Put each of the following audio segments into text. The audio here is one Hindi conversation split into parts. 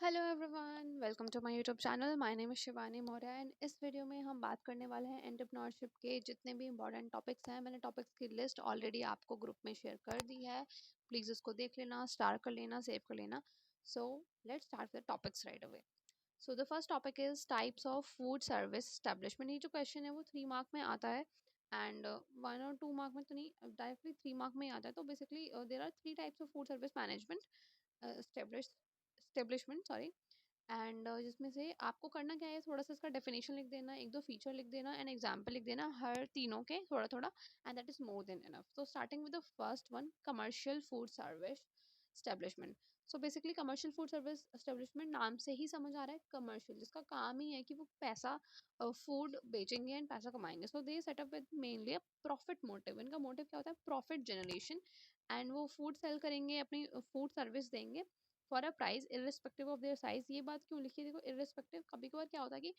Hello everyone, welcome to my YouTube channel. My name is Shivani Maurya and इस वीडियो में हम बात करने वाले हैं एंटरप्रेन्योरशिप के जितने भी इंपॉर्टेंट टॉपिक्स हैं। मैंने टॉपिक्स की लिस्ट ऑलरेडी आपको ग्रुप में शेयर कर दी है। प्लीज़ उसको देख लेना, स्टार कर लेना, सेव कर लेना। सो let's start with topics right away. So the first topic is types of food service establishment. ये जो क्वेश्चन है वो 3 मार्क में आता है एंड 1 और 2 मार्क में तो नहीं, डायरेक्टली 3 मार्क में ही आता है। तो basically there are 3 types of food service management establishment sorry. And जिसमें से आपको करना क्या है, थोड़ा सा इसका डेफिनेशन लिख देना, एक दो फीचर लिख देना एंड एग्जाम्पल लिख देना, हर तीनों के थोड़ा थोड़ा, and that is more than enough. तो starting with the first one, commercial food service establishment. So basically commercial food service establishment नाम से ही समझ आ रहा है कमर्शियल, जिसका काम ही है कि वो पैसा फूड बेचेंगे एंड पैसा कमाएंगे। So they setup with mainly a profit motive. इनका मोटिव क्या होता है? Profit generation. एंड वो फूड सेल करेंगे, अपनी फूड सर्विस देंगे for a price irrespective of their size. ये बात क्यों लिखी है? देखो, इरिस्पेक्टिव कभी कभार क्या होता है कि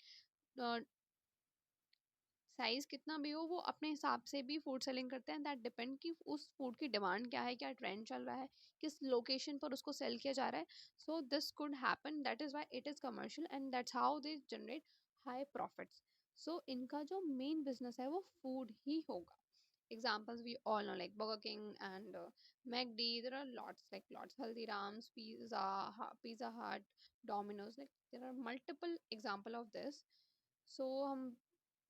साइज कितना भी हो वो अपने हिसाब से भी फूड सेलिंग करते हैं। दैट डिपेंड कि उस फूड की डिमांड क्या है, क्या ट्रेंड चल रहा है, किस लोकेशन पर उसको सेल किया जा रहा है। So this could happen, that is why it is commercial and that's how they generate high profits. So इनका जो मेन बिजनेस है वो फूड ही होगा। Examples we all know like Burger King and McD. There are lots Haldiram's, Pizza Hut, Domino's. Like there are multiple example of this. So हम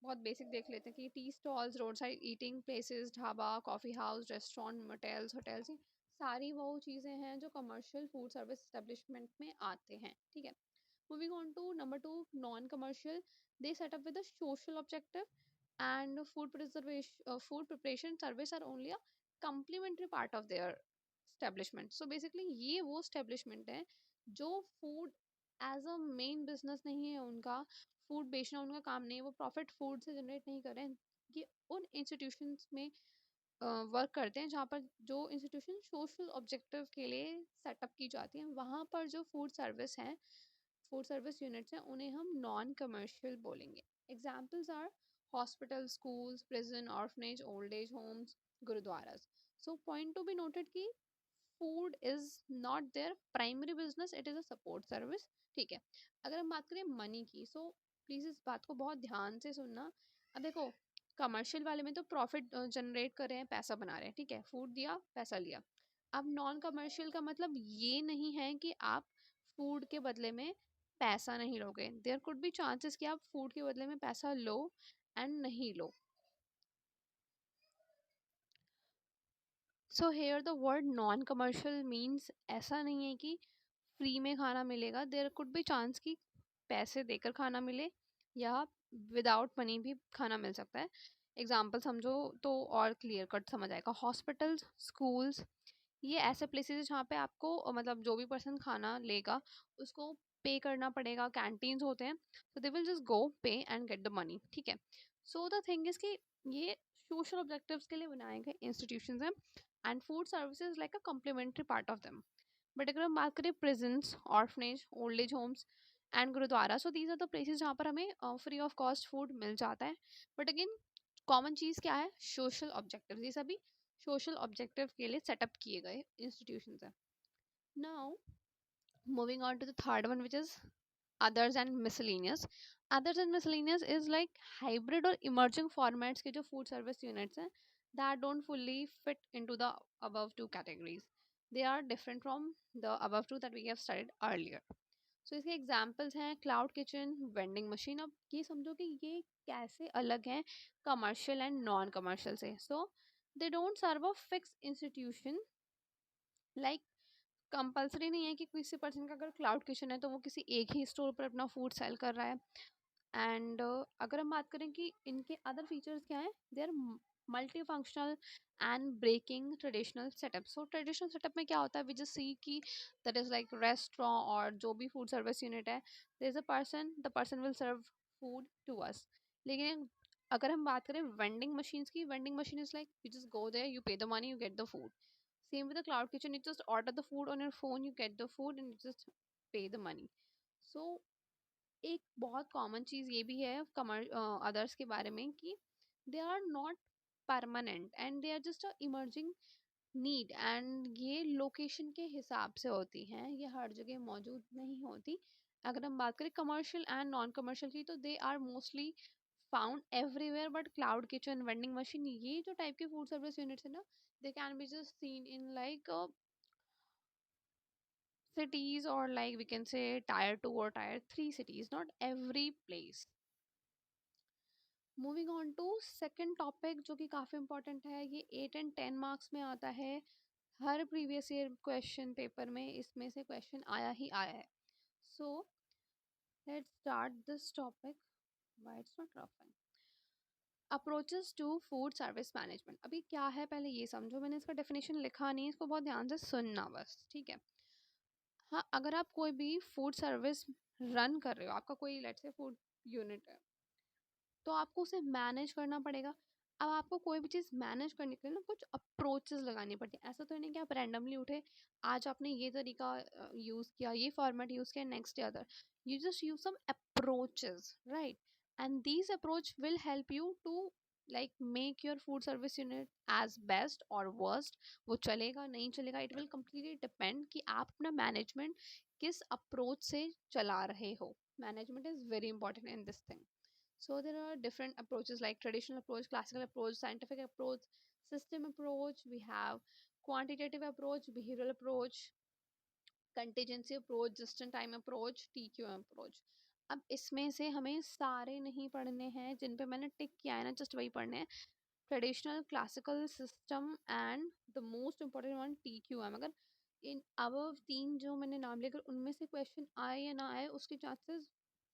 बहुत बेसिक देख लेते हैं कि tea stalls, road side eating places, dhaba, coffee house, restaurant, motels, hotels, ये सारी वो चीज़ें हैं जो कमर्शियल फूड सर्विस एस्टेब्लिशमेंट में आते हैं। ठीक है, moving on to number two, non commercial. They set up with a social objective and food preparation service are only a complementary part of their establishment. So basically ये वो establishment है जो food as a main business नहीं है उनका, फूड बेचना उनका काम नहीं है, वो प्रॉफिट फूड से जनरेट नहीं कर रहे हैं। ये उन इंस्टीट्यूशंस में वर्क करते हैं जहाँ पर जो इंस्टीट्यूशन सोशल ऑब्जेक्टिव के लिए सेटअप की जाती हैं। वहाँ पर जो फूड सर्विस हैं, फूड सर्विस यूनिट्स हैं, उन्हें हम नॉन कमर्शियल बोलेंगे। Examples are hospital, schools, prison, orphanage, old age homes, gurudwaras. So point to be noted कि food is not their primary business, it is a support service. ठीक है, अगर हम बात करें मनी की, सो प्लीज इस बात को बहुत ध्यान से सुनना। अब देखो, कमर्शियल वाले में तो प्रॉफिट जनरेट कर रहे हैं, पैसा बना रहे हैं, ठीक है, फूड दिया, पैसा लिया। अब नॉन कमर्शियल का मतलब ये नहीं है कि आप फूड के बदले में पैसा नहीं लोगे। देयर कुड बी चांसेस कि आप फूड के बदले में पैसा लो एंड नहीं लो। So here the word non commercial means ऐसा नहीं है कि फ्री में खाना मिलेगा। देयर कुड बी चांस कि पैसे देकर खाना मिले या विदाउट मनी भी खाना मिल सकता है। एग्जाम्पल समझो तो और क्लियर कट समझ आएगा। हॉस्पिटल्स, स्कूल्स, ये ऐसे प्लेसेस है जहाँ पे आपको मतलब जो भी पर्सन खाना लेगा उसको पे करना पड़ेगा। कैंटीन्स होते हैं, तो दे विल जस्ट गो पे एंड गेट द मनी। ठीक है, सो द थिंग इज कि ये सोशल ऑब्जेक्टिव्स के लिए बनाए गए इंस्टीट्यूशंस हैं and food services like a complimentary part of them. But अगर हम बात करें prisons, orphanage, old age homes and gurdwara, so these are the places जहाँ पर हमें फ्री ऑफ कॉस्ट फूड मिल जाता है। बट अगेन कॉमन चीज़ क्या है? Social objective. ये सभी सोशल ऑब्जेक्टिव के लिए सेटअप किए गए इंस्टीट्यूशंस हैं। Now moving on to the third one which is others and miscellaneous. Others and miscellaneous is like hybrid और इमर्जिंग फॉर्मेट्स के जो फूड सर्विस यूनिट्स हैं that don't fully fit into the above two categories. They are different from the above two that we have studied earlier. सो इसके एग्जाम्पल्स हैं क्लाउड किचन, वेंडिंग मशीन। अब ये समझो कि ये कैसे अलग हैं कमर्शियल एंड नॉन कमर्शियल से। So they don't serve a fix institution, like compulsory नहीं है कि किसी पर्सन का अगर क्लाउड किचन है तो वो किसी एक ही स्टोर पर अपना फूड सेल कर रहा है। एंड अगर हम बात करें कि इनके अदर फीचर्स क्या हैं, they are multi functional and breaking traditional setup. So traditional setup में क्या होता है? वी जस्ट सी कि दैट इज लाइक रेस्टोरेंट और जो भी फूड सर्विस यूनिट है, there is a person, the person will serve food to us. लेकिन अगर हम बात करें वेंडिंग मशीन्स की, vending machine is like you just go there, you pay the money, you get the food. Same with the cloud kitchen, you just order the food on your phone, you get the food and you just pay the money. So एक बहुत कॉमन चीज़ ये भी है कमर अदर्स के बारे में कि they are not permanent and they are just a emerging need, and ये लोकेशन के हिसाब से होती हैं, ये हर जगह मौजूद नहीं होती। अगर हम बात करें कमर्शियल एंड नॉन कमर्शियल की, तो they are mostly found everywhere, but cloud kitchen, vending machine, ये जो टाइप के फूड सर्विस यूनिट्स है ना, they can be just seen in like cities, or like we can say tier 2 or tier 3 cities, not every place. Moving on to second topic जो कि काफ़ी इंपॉर्टेंट है, ये 8 एंड 10 मार्क्स में आता है, हर प्रीवियस ईयर क्वेश्चन पेपर में इसमें से क्वेश्चन आया ही आया है। So let's start this topic, why it's not rough. Approaches to food service management, अभी क्या है पहले ये समझो, मैंने इसका डेफिनेशन लिखा नहीं, इसको बहुत ध्यान से सुनना बस, ठीक है। हाँ, अगर आप कोई भी फूड सर्विस रन कर रहे हो, आपका कोई लेट्स से फूड यूनिट है, तो आपको उसे मैनेज करना पड़ेगा। अब आपको कोई भी चीज़ मैनेज करने के लिए ना कुछ अप्रोचेस लगानी पड़ती है। ऐसा तो नहीं कि आप रैंडमली उठे, आज आपने ये तरीका यूज़ किया, ये फॉर्मेट यूज़ किया, next day other, you just use some approaches, right? And these approach will help you to like make your food service unit as best और वर्स्ट। वो चलेगा नहीं चलेगा, इट विल कम्प्लीटली डिपेंड कि आप अपना मैनेजमेंट किस अप्रोच से चला रहे हो। Management is very important in this thing. So there are different approaches like traditional approach, classical approach, scientific approach, system approach. We have quantitative approach, behavioral approach, contingency approach, just in time approach, TQM approach. अब इसमें से हमें सारे नहीं पढ़ने हैं, जिन पे मैंने टिक किया है ना, जस्ट वही पढ़ने हैं। Traditional, classical, system and the most important one TQM। अगर इन अब तीन जो मैंने नाम लिए, अगर उनमें से क्वेश्चन आए या ना आए, उसके चांसेस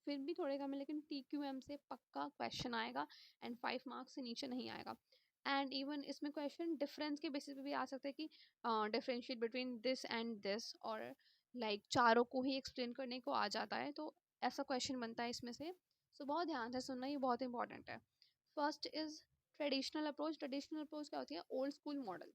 फिर भी थोड़े कम है, लेकिन TQM से पक्का क्वेश्चन आएगा, एंड 5 मार्क्स से नीचे नहीं आएगा। एंड इवन इसमें क्वेश्चन डिफरेंस के बेसिस पे भी आ सकता है कि differentiate between this and this, और लाइक चारों को ही एक्सप्लेन करने को आ जाता है, तो ऐसा क्वेश्चन बनता है इसमें से। सो बहुत ध्यान से सुनना, ये बहुत इंपॉर्टेंट है। First is traditional approach. Traditional approach क्या होती है? Old school model.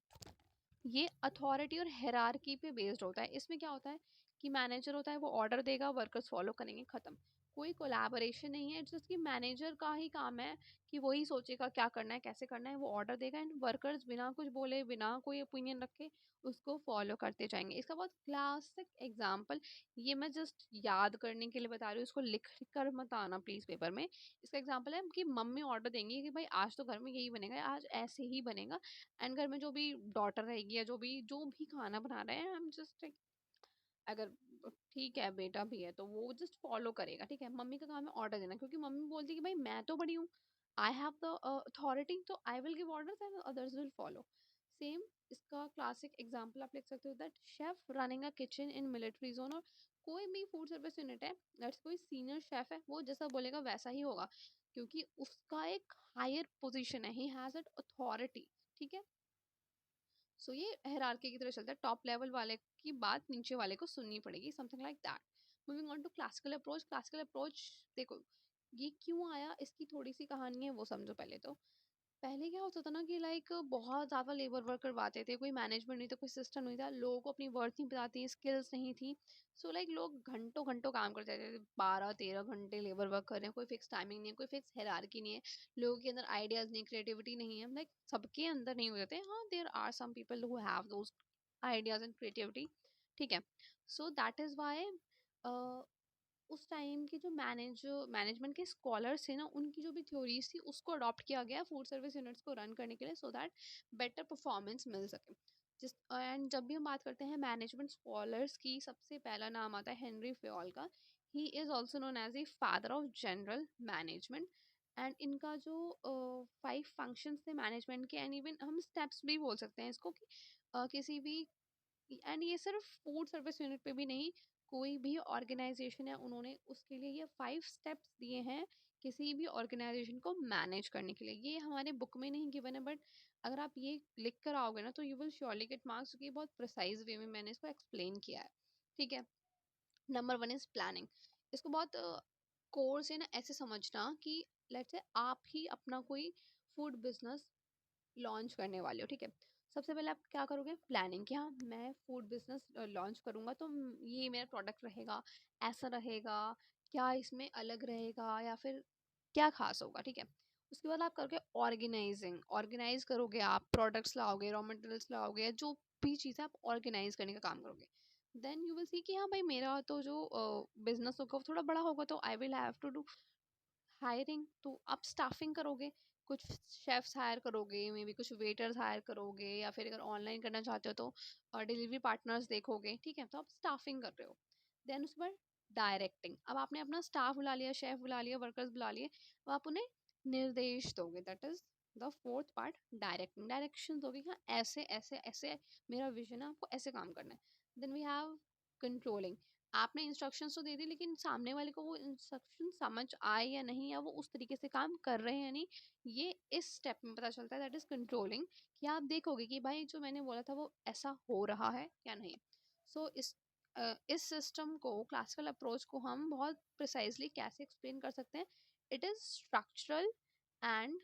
ये अथॉरिटी और हेरारकी पे बेस्ड होता है। इसमें क्या होता है कि मैनेजर होता है, वो ऑर्डर देगा, वर्कर्स फॉलो करेंगे, खत्म। कोई कोलैबोरेशन नहीं है, इट्स जस्ट कि मैनेजर का ही काम है कि वही सोचेगा क्या करना है, कैसे करना है, वो ऑर्डर देगा, एंड वर्कर्स बिना कुछ बोले, बिना कोई ओपिनियन रखे उसको फॉलो करते जाएंगे। इसका बहुत क्लासिक एग्जाम्पल, ये मैं जस्ट याद करने के लिए बता रही हूँ, इसको लिख कर मत आना प्लीज पेपर में। इसका एग्जाम्पल है कि मम्मी ऑर्डर देंगी कि भाई आज तो घर में यही बनेगा, आज ऐसे ही बनेगा, एंड घर में जो भी डॉटर रहेगी या जो भी खाना बना रहे हैं, हम जस्ट अगर ठीक है बेटा भी है तो वो जस्ट फॉलो करेगा, ठीक है। मम्मी का काम है ऑर्डर देना, क्योंकि मम्मी बोलती है कि भाई मैं तो बड़ी हूँ, आई हैव द अथॉरिटी, तो I will give orders and others will follow. Same इसका क्लासिक एग्जांपल आप लिख सकते हो, that chef running a kitchen in military zone, और कोई भी फूड सर्विस यूनिट है, दैट्स कोई सीनियर शेफ है, वो जैसा बोलेगा वैसा ही होगा, क्योंकि उसका एक हायर पोजीशन है, ही हैज दैट अथॉरिटी, ठीक है। सो ये हायरार्की की तरह चलता है, टॉप लेवल वाले की बात नीचे वाले को सुननी पड़ेगी, something like that. Moving on to classical approach. Classical approach देखो, ये क्यों आया, इसकी थोड़ी सी कहानी है, वो समझो पहले तो। पहले क्या होता था ना कि लाइक बहुत ज़्यादा लेबर वर्क करवाते थे, कोई मैनेजमेंट नहीं था, कोई सिस्टम नहीं था, लोगों को अपनी वर्थ नहीं पता थी, स्किल्स नहीं थी। सो लाइक लोग घंटों घंटों काम करते थे, 12-13 घंटे लेबर वर्क कर रहे हैं, कोई फिक्स टाइमिंग नहीं है, कोई फिक्स हायरार्की नहीं है, लोगों के अंदर आइडियाज नहीं, क्रिएटिविटी नहीं है, लाइक सबके अंदर नहीं होते। हाँ, there are some people who have those ideas and creativity, ठीक है। सो दैट इज वाई उस टाइम के जो मैनेजमेंट के स्कॉलर्स थे ना, उनकी जो भी थ्योरीज थी उसको अडॉप्ट किया गया फूड सर्विस यूनिट्स को रन करने के लिए, सो दैट बेटर परफॉर्मेंस मिल सके। जिस एंड जब भी हम बात करते हैं मैनेजमेंट स्कॉलर्स की, सबसे पहला नाम आता है हेनरी फ्योल का। He is also known as the father of general management. And इनका जो 5 फंक्शंस थे मैनेजमेंट के, एंड इवन हम स्टेप्स भी बोल सकते हैं इसको कि किसी भी, एंड ये सिर्फ फूड सर्विस यूनिट पे भी नहीं, कोई भी ऑर्गेनाइजेशन है, उन्होंने उसके लिए ये 5 स्टेप्स दिए हैं किसी भी ऑर्गेनाइजेशन को मैनेज करने के लिए। ये हमारे बुक में नहीं गिवन है, बट अगर आप ये लिख कर आओगे ना तो you will surely get marks, क्योंकि बहुत प्रिसाइज वे में मैंने इसको एक्सप्लेन किया है, ठीक है। Number 1 is planning. इसको बहुत कोर से ना ऐसे समझना कि लेट्स से आप ही अपना कोई फूड बिजनेस लॉन्च करने वाले हो, ठीक है। सबसे पहले आप क्या करोगे? प्लानिंग, कि हाँ मैं फूड बिजनेस लॉन्च करूँगा, तो ये मेरा प्रोडक्ट रहेगा, ऐसा रहेगा, क्या इसमें अलग रहेगा, या फिर क्या खास होगा, ठीक है। उसके बाद आप करोगे ऑर्गेनाइज करोगे, आप प्रोडक्ट्स लाओगे, रॉ मटेरियल्स लाओगे, जो भी चीज़ है आप ऑर्गेनाइज करने का काम करोगे। देन यू विल सी कि हाँ भाई मेरा तो जो बिजनेस होगा वो थोड़ा बड़ा होगा, तो I will have to do hiring. तो आप स्टाफिंग करोगे, कुछ शेफ्स हायर करोगे, मे बी कुछ वेटर्स हायर करोगे, या फिर अगर ऑनलाइन करना चाहते हो तो डिलीवरी पार्टनर्स देखोगे, ठीक है। तो आप स्टाफिंग कर रहे हो। देन उसके बाद डायरेक्टिंग, अब आपने अपना स्टाफ बुला लिया, शेफ बुला लिया, वर्कर्स बुला लिए, अब आप उन्हें निर्देश दोगे, that is the fourth part, directing. Direction दोगे कि हाँ ऐसे ऐसे ऐसे मेरा विजन है, आपको ऐसे काम करना है। देन वी हैव कंट्रोलिंग, आपने इंस्ट्रक्शंस तो दे दी, लेकिन सामने वाले को वो इंस्ट्रक्शन समझ आए या नहीं, या वो उस तरीके से काम कर रहे हैं या नहीं, ये इस स्टेप में पता चलता है, दैट इज कंट्रोलिंग। कि आप देखोगे कि भाई जो मैंने बोला था वो ऐसा हो रहा है या नहीं। सो इस सिस्टम को, क्लासिकल अप्रोच को हम बहुत प्रिसाइजली कैसे एक्सप्लेन कर सकते हैं, it is structural and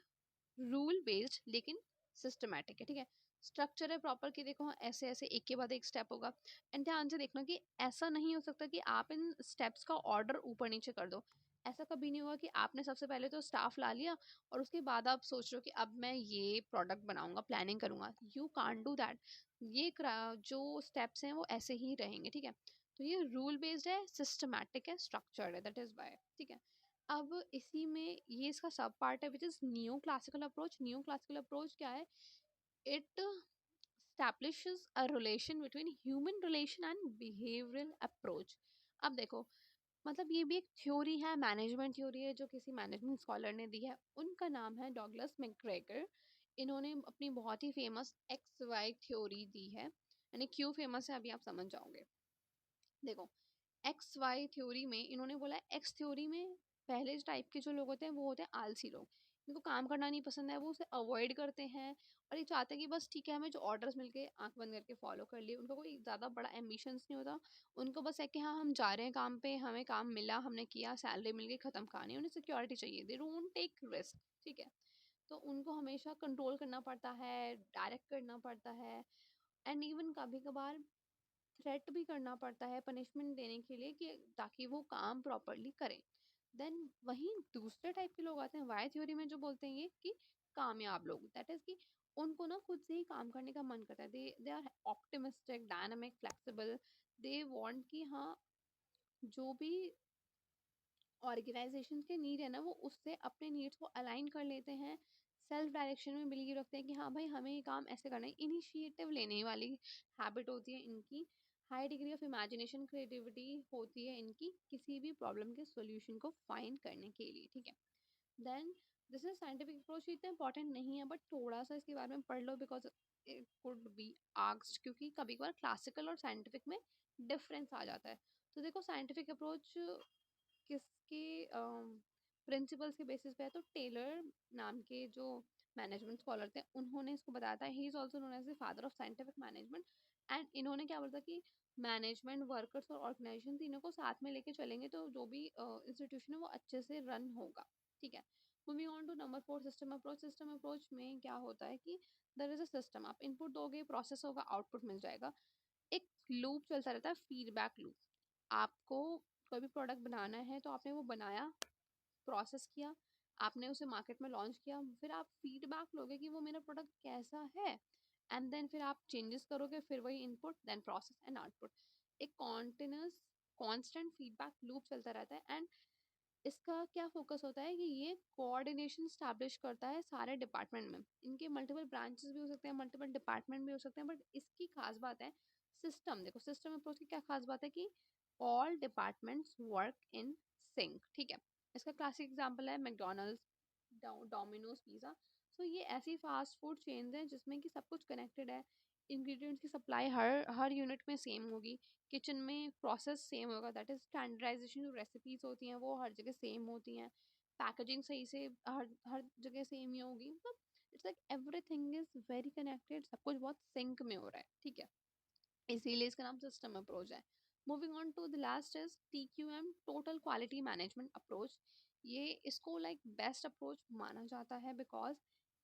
rule based, लेकिन सिस्टमैटिक है, ठीक है। स्ट्रक्चर है प्रॉपर कि देखो हाँ, ऐसे ऐसे एक के बाद एक स्टेप होगा। एंड ध्यान से देखना कि ऐसा नहीं हो सकता कि आप इन स्टेप्स का ऑर्डर ऊपर नीचे कर दो। ऐसा कभी नहीं होगा कि आपने सबसे पहले तो स्टाफ ला लिया और उसके बाद आप सोच रहे हो कि अब मैं ये प्रोडक्ट बनाऊंगा, प्लानिंग करूंगा। You can't do that. ये जो स्टेप्स हैं वो ऐसे ही रहेंगे, ठीक है। तो ये रूल बेस्ड है, सिस्टमैटिक है, स्ट्रक्चर्ड है, दैट इज वाई, ठीक है। अब इसी में ये इसका सब पार्ट है which is new classical approach. New classical approach क्या है? It establishes a relation between human relation and behavioral approach। अब देखो, मतलब ये भी एक थ्योरी है, मैनेजमेंट थ्योरी है, जो किसी मैनेजमेंट स्कॉलर ने दी है। उनका नाम है डॉगलस मैकग्रेगर। इन्होंने अपनी बहुत ही फेमस एक्स वाई थ्योरी दी है, यानी क्यों फेमस है अभी आप समझ जाओगे। देखो, एक्स वाई थ्योरी में इन्होंने बोला है, एक्स थ्योरी में पहले टाइप के जो लोग होते हैं वो होते हैं आलसी लोग। इनको काम करना नहीं पसंद है, वो उसे अवॉइड करते हैं, और ये चाहते हैं कि बस ठीक है हमें जो ऑर्डर्स मिल गए आंख बंद करके फॉलो कर लिए। उनको कोई ज़्यादा बड़ा एम्बिशंस नहीं होता। उनको बस है कि हाँ हम जा रहे हैं काम पे, हमें काम मिला, हमने किया, सैलरी मिल गई, खत्म कहानी। उन्हें सिक्योरिटी चाहिए, दे डोंट टेक रिस्क, ठीक है। तो उनको हमेशा कंट्रोल करना पड़ता है, डायरेक्ट करना पड़ता है, एंड इवन कभी कभार थ्रेट भी करना पड़ता है पनिशमेंट देने के लिए, कि ताकि वो काम प्रॉपरली करें। देन वहीं दूसरे टाइप के लोग आते हैं वाई थ्योरी में, जो बोलते हैं ये कि कामयाब लोग, दैट इज कि उनको ना खुद से ही काम करने का मन करता है। They are optimistic, dynamic, flexible. They want कि हाँ जो भी ऑर्गेनाइजेशन के नीड है ना, वो उससे अपने नीड्स को अलाइन कर लेते हैं। सेल्फ डायरेक्शन में बिलीव रखते हैं कि हाँ भाई हमें ये काम ऐसे करना है। इनिशिएटिव लेने वाली हैबिट होती है इनकी। High degree of imagination, creativity होती है इनकी किसी भी प्रॉब्लम के सॉल्यूशन को फाइंड करने के लिए, ठीक है। Then this is scientific approach, इतना इंपॉर्टेंट नहीं है, बट थोड़ा सा इसके बारे में पढ़ लो, because it could be asked, क्योंकि कभी कभार क्लासिकल और साइंटिफिक में डिफरेंस आ जाता है। तो देखो, साइंटिफिक अप्रोच किसके प्रिंसिपल्स के बेसिस पे है, तो टेलर नाम के जो मैनेजमेंट स्कॉलर थे उन्होंने इसको बताया था। He is also known as the father of scientific management. And इन्होंने क्या बोला था कि मैनेजमेंट, वर्कर्स और ऑर्गेनाइजेशन तीनों को साथ में लेके चलेंगे तो जो भी इंस्टीट्यूशन है वो अच्छे से रन होगा, ठीक है। Moving on to number 4, system approach. System approach में क्या होता है कि देयर इज अ सिस्टम, आप इनपुट दोगे, प्रोसेस होगा, आउटपुट मिल जाएगा। एक लूप चलता रहता है, फीडबैक लूप। आपको कोई भी प्रोडक्ट बनाना है तो आपने वो बनाया, प्रोसेस किया, आपने उसे मार्केट में लॉन्च किया, फिर आप फीडबैक लोगे कि वो मेरा प्रोडक्ट कैसा है, एंड देन फिर आप चेंजेस करोगे, फिर वही input, then process and output. एक कॉन्टिन्यूस कांस्टेंट फीडबैक लूप चलता रहता है। एंड इसका क्या फोकस होता है कि ये कोऑर्डिनेशन स्टैब्लिश करता है सारे डिपार्टमेंट में। इनके मल्टीपल ब्रांचेस भी हो सकते हैं, मल्टीपल डिपार्टमेंट भी हो सकते हैं, बट इसकी खास बात है सिस्टम। देखो, सिस्टम अप्रोच की क्या खास बात है कि all departments work in sync, ठीक है। इसका क्लासिक एग्जांपल है मैकडोनल्ड्स, डोमिनोज, पिज़्ज़ा। सो ये ऐसी फास्ट फूड चेन्स हैं जिसमें कि सब कुछ कनेक्टेड है। इंग्रेडिएंट्स की सप्लाई हर हर यूनिट में सेम होगी, किचन में प्रोसेस सेम होगा, दैट इज स्टैंडर्डाइजेशन। जो रेसिपीज होती हैं वो हर जगह सेम होती हैं, पैकेजिंग सही से हर हर जगह सेम ही होगी। मतलब it's like everything is very connected, सब कुछ बहुत सिंक में हो रहा है, ठीक है। इसीलिए इसका नाम सिस्टम अप्रोच है। Moving on to the last is TQM, total quality management approach. ये इसको लाइक बेस्ट अप्रोच माना जाता है because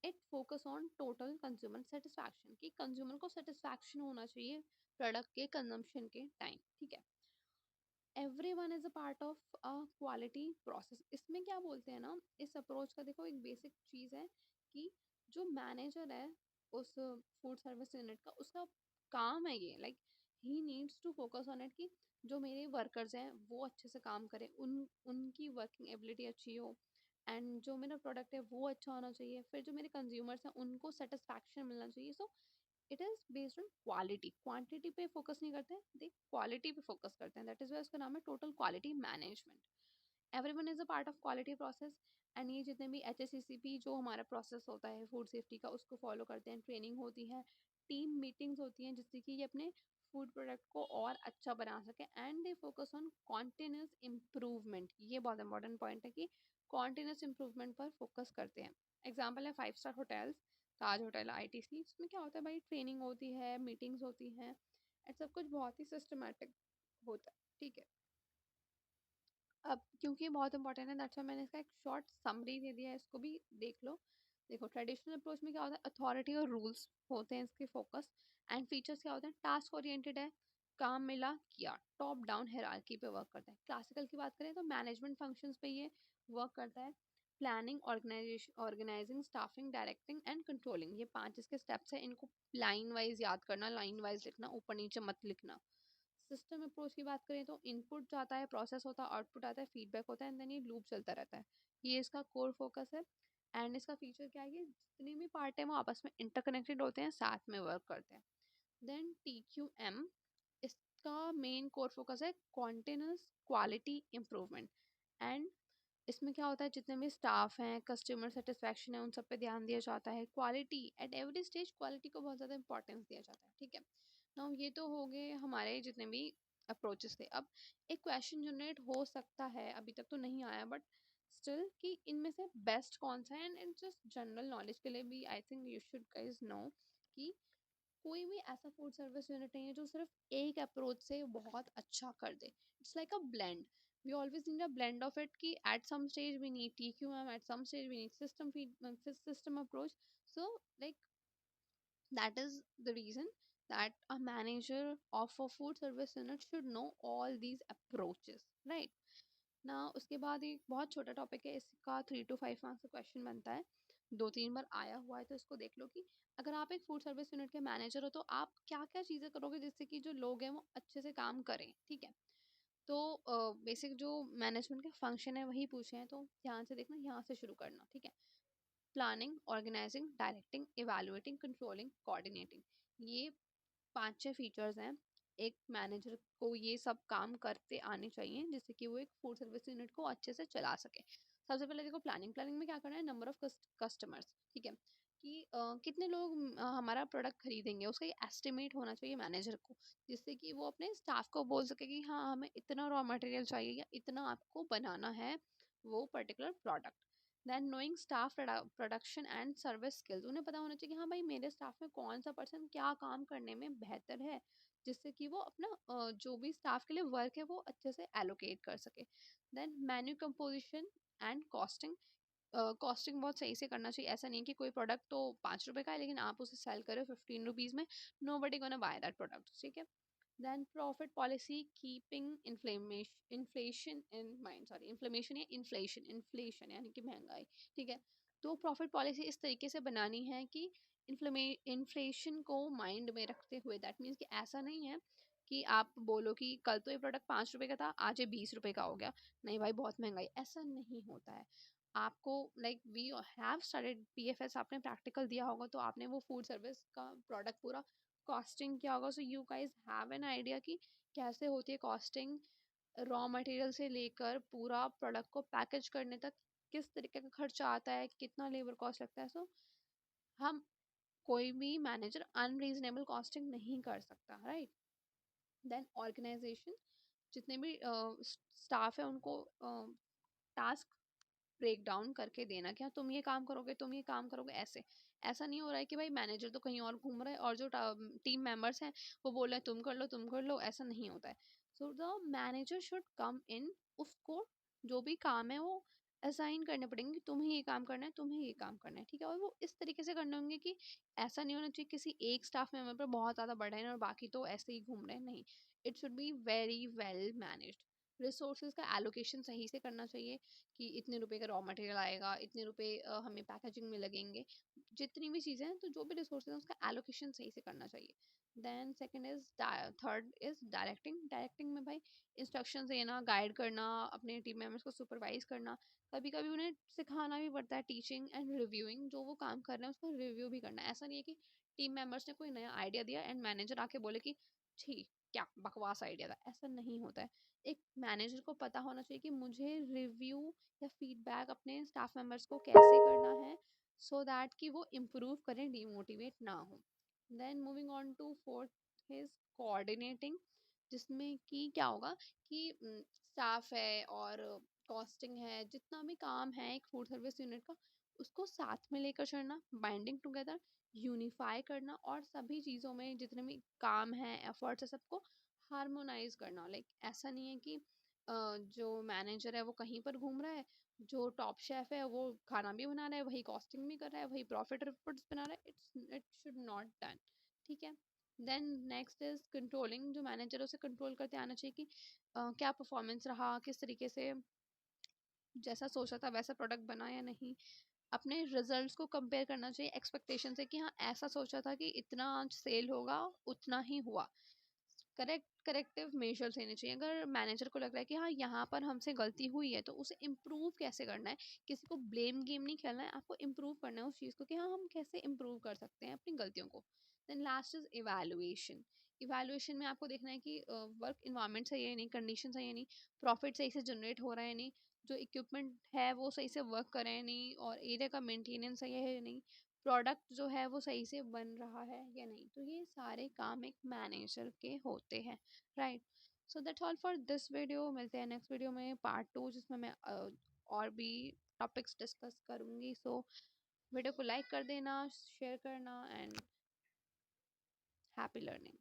it focus on total consumer satisfaction, कि कंज्यूमर को सेटिस्फैक्शन होना चाहिए प्रोडक्ट के कंजम्पशन के टाइम, ठीक है। Every one is a part of a quality process. इसमें क्या बोलते हैं ना, इस अप्रोच का देखो एक बेसिक चीज़ है कि जो मैनेजर है उस फूड सर्विस यूनिट का, उसका काम है ये, like he needs to focus on it कि जो मेरे वर्कर्स हैं वो अच्छे से काम करें, उनकी वर्किंग एबिलिटी अच्छी हो, एंड जो मेरा प्रोडक्ट है वो अच्छा होना चाहिए, फिर जो मेरे कंज्यूमर्स हैं उनको सेटिस्फैक्शन मिलना चाहिए। So it is based on quality, quantity पे फोकस नहीं करते हैं, दे क्वालिटी पे फोकस करते हैं। दैट इज वाई उसका नाम है total quality management. Everyone is a part of quality process. And ये जितने भी HACCP जो हमारा प्रोसेस होता है फूड सेफ्टी का, उसको फॉलो करते हैं। ट्रेनिंग होती है, टीम मीटिंग्स होती हैं, जिससे कि ये अपने फूड प्रोडक्ट को और अच्छा बना सके, and they focus on continuous improvement. ये बहुत इंपॉर्टेंट पॉइंट है कि कॉन्टिन्यूस इम्प्रूवमेंट पर फोकस करते हैं। एग्जाम्पल है 5 स्टार होटल्स, ताज होटल, ITC। इसमें क्या होता है भाई, ट्रेनिंग होती है, मीटिंग्स होती हैं, एंड सब कुछ बहुत ही सिस्टमेटिक होता है, ठीक है। अब क्योंकि ये बहुत इंपॉर्टेंट है, दैट्स व्हाई मैंने इसका एक शॉर्ट समरी दे दिया है, इसको भी देख लो। देखो ट्रेडिशनल अप्रोच में क्या होता है, अथॉरिटी और रूल्स होते हैं इसके फोकस। एंड फीचर्स क्या होते हैं, टास्क ओरिएंटेड है, काम मिला किया, टॉप डाउन हायरार्की पे वर्क करता है। क्लासिकल की बात करें तो मैनेजमेंट फंक्शंस पे ये वर्क करता है। Planning, organisation, organising, staffing, directing and controlling, ये 5 इसके स्टेप्स हैं। इनको लाइन वाइज याद करना, लाइन वाइज लिखना, ऊपर नीचे मत लिखना। सिस्टम अप्रोच की बात करें तो इनपुट जाता है, प्रोसेस होता है, आउटपुट आता है, फीडबैक होता है, एंड देन ये लूप चलता रहता है। ये इसका कोर फोकस है। एंड इसका फीचर क्या है कि जितने भी पार्ट है वो आपस में इंटरकनेक्टेड होते हैं, साथ में वर्क करते हैं। देन TQM, इसका मेन कोर फोकस है कॉन्टिन्यूस क्वालिटी इम्प्रूवमेंट। एंड इसमें क्या होता है, जितने भी स्टाफ हैं, कस्टमर सेटिस्फैक्शन है, उन सब पे ध्यान दिया जाता है। Quality at every stage, quality को बहुत ज़्यादा इंपॉर्टेंस दिया जाता है, ठीक है। नाउ ये तो हो गए हमारे जितने भी अप्रोचेस थे। अब एक क्वेश्चन जनरेट हो सकता है, अभी तक तो नहीं आया बट स्टिल, कि इनमें से बेस्ट कौन सा है। एंड जस्ट जनरल नॉलेज के लिए भी I think you should guys know कि कोई भी ऐसा फूड सर्विस यूनिट नहीं है जो सिर्फ एक अप्रोच से बहुत अच्छा कर दे। It's like a blend, we always need a blend of it, ki at some stage we need TQM, at some stage we need system approach. So like that is the reason that a manager of a food service unit should know all these approaches, right? ना उसके बाद एक बहुत छोटा टॉपिक है, इसका 3 to 5 मार्क्स का क्वेश्चन बनता है, 2-3 बार आया हुआ है, तो इसको देख लो कि अगर आप एक फूड सर्विस यूनिट के मैनेजर हो तो आप क्या क्या चीज़ें करोगे जिससे कि जो लोग हैं वो अच्छे से काम करें, ठीक है। तो बेसिक जो मैनेजमेंट के फंक्शन है वही पूछे हैं, तो ध्यान से देखना, यहाँ से शुरू करना, ठीक है। Planning, organising, directing, evaluating, controlling, coordinating, ये 5-6 फीचर्स हैं। एक मैनेजर को ये सब काम करते आने चाहिए जिससे कि वो एक फूड सर्विस यूनिट को अच्छे से चला सके। सबसे पहले देखो प्लानिंग, प्लानिंग में क्या करना है, नंबर ऑफ कस्टमर्स, ठीक है, कि कितने लोग हमारा प्रोडक्ट खरीदेंगे, उसका ये एस्टिमेट होना चाहिए मैनेजर को, जिससे कि वो अपने स्टाफ को बोल सके कि हाँ हमें इतना रॉ मटेरियल चाहिए या इतना आपको बनाना है वो particular product. Then knowing staff production and service skills, उन्हें पता होना चाहिए कि हाँ भाई मेरे स्टाफ में कौन सा पर्सन क्या काम करने में बेहतर है, जिससे कि वो अपना जो भी स्टाफ के लिए वर्क है वो अच्छे से एलोकेट कर सके। Then menu composition and costing, costing बहुत सही से करना चाहिए। ऐसा नहीं है कि कोई प्रोडक्ट तो 5 रुपए का है लेकिन आप उसे सेल करो 15 रुपीज़ में, nobody gonna buy that product, ठीक है। Then profit policy, keeping inflation in mind, sorry inflammation या इन्फ्लेशन यानी कि महंगाई, ठीक है। तो प्रॉफिट पॉलिसी इस तरीके से बनानी है कि इन्फ्लेशन को माइंड में रखते हुए, दैट मीन्स कि ऐसा नहीं है कि आप बोलो कि कल तो ये प्रोडक्ट 5 रुपए का था, आज ये 20 रुपए का हो गया, नहीं भाई बहुत महंगाई, ऐसा नहीं होता है। आपको like we have studied PFS, आपने प्रैक्टिकल दिया होगा तो आपने वो फूड सर्विस का प्रोडक्ट पूरा कॉस्टिंग किया होगा, so you guys have an idea कि कैसे होती है कॉस्टिंग, रॉ मटेरियल से लेकर पूरा प्रोडक्ट को पैकेज करने तक किस तरीके का खर्चा आता है, कितना लेबर कॉस्ट लगता है। सो हम कोई भी मैनेजर अनरीजनेबल कॉस्टिंग नहीं कर सकता, राइट। देन ऑर्गेनाइजेशन, जितने भी स्टाफ है उनको टास्क ब्रेक डाउन करके देना, क्या तुम ये काम करोगे, तुम ये काम करोगे, ऐसे। ऐसा नहीं हो रहा है कि भाई मैनेजर तो कहीं और घूम रहा है और जो टीम मेंबर्स हैं वो बोल रहे हैं तुम कर लो तुम कर लो, ऐसा नहीं होता है। So the manager should come in, उसको जो भी काम है वो असाइन करने पड़ेंगे, तुम्हें ये काम करना है, तुम्हें ये काम करना है, ठीक है। और वो इस तरीके से करने होंगे कि ऐसा नहीं होना चाहिए किसी एक स्टाफ मेंबर पर बहुत ज़्यादा बर्डन है और बाकी तो ऐसे ही घूम रहे हैं, नहीं। It should be very well managed. Resources का एलोकेशन सही से करना चाहिए कि इतने रुपए का रॉ मटेरियल आएगा, इतने रुपए हमें पैकेजिंग में लगेंगे, जितनी भी चीज़ें हैं, तो जो भी रिसोर्सेज हैं उसका एलोकेशन सही से करना चाहिए। Then second is third is directing. Directing में भाई इंस्ट्रक्शन देना, गाइड करना, अपने टीम मेंबर्स को सुपरवाइज करना, कभी कभी उन्हें सिखाना भी पड़ता है, टीचिंग एंड रिव्यूइंग, जो वो काम कर रहे हैं उसको रिव्यू भी करना है। ऐसा नहीं है कि टीम मेंबर्स ने कोई नया आइडिया दिया एंड मैनेजर आके बोले कि ठीक क्या बकवास आइडिया था, ऐसा नहीं होता है। एक मैनेजर को पता होना चाहिए कि मुझे रिव्यू या फीडबैक अपने स्टाफ मेंबर्स को कैसे करना है, सो दैट कि वो इम्प्रूव करें, डिमोटिवेट ना हो। Then moving on to fourth is coordinating, जिसमें कि क्या होगा कि स्टाफ है और कॉस्टिंग है, जितना भी काम है एक फूड सर्विस यूनिट का, उसको साथ में लेकर चलना, बाइंडिंग टुगेदर, यूनिफाई करना, और सभी चीज़ों में जितने भी काम है, एफर्ट्स है, सबको हारमोनाइज करना। लाइक ऐसा नहीं है कि जो मैनेजर है वो कहीं पर घूम रहा है, जो टॉप शेफ है वो खाना भी बना रहा है, वही कॉस्टिंग भी कर रहा है, वही प्रॉफिट रिपोर्ट्स बना रहा है। It should not done. ठीक है। Then next is controlling. जो मैनेजर है उसे कंट्रोल करते आना चाहिए कि क्या परफॉर्मेंस रहा, किस तरीके से जैसा सोचा था वैसा प्रोडक्ट बना या नहीं। अपने रिजल्ट्स को कंपेयर करना चाहिए एक्सपेक्टेशन से कि हाँ ऐसा सोचा था कि इतना सेल होगा, उतना ही हुआ। करेक्टिव मेजर्स लेने चाहिए। अगर मैनेजर को लग रहा है कि हाँ यहाँ पर हमसे गलती हुई है, तो उसे इम्प्रूव कैसे करना है। किसी को ब्लेम गेम नहीं खेलना है, आपको इम्प्रूव करना है उस चीज़ को कि हाँ हम कैसे इम्प्रूव कर सकते हैं अपनी गलतियों को। Then last is evaluation. Evaluation में आपको देखना है कि वर्क इन्वायरमेंट सही है नहीं, कंडीशन सही है नहीं, प्रॉफिट सही से जनरेट हो रहा है नहीं, जो इक्विपमेंट है वो सही से वर्क कर रहे हैं नहीं, और एरिया का मेंटेनेंस सही है नहीं, प्रोडक्ट जो है वो सही से बन रहा है या नहीं। तो ये सारे काम एक मैनेजर के होते हैं, right. So that's all for this video. मिलते हैं नेक्स्ट वीडियो में पार्ट 2, जिसमें मैं और भी टॉपिक्स डिस्कस करूँगी। सो वीडियो को लाइक कर देना, शेयर करना, एंड हैप्पी लर्निंग।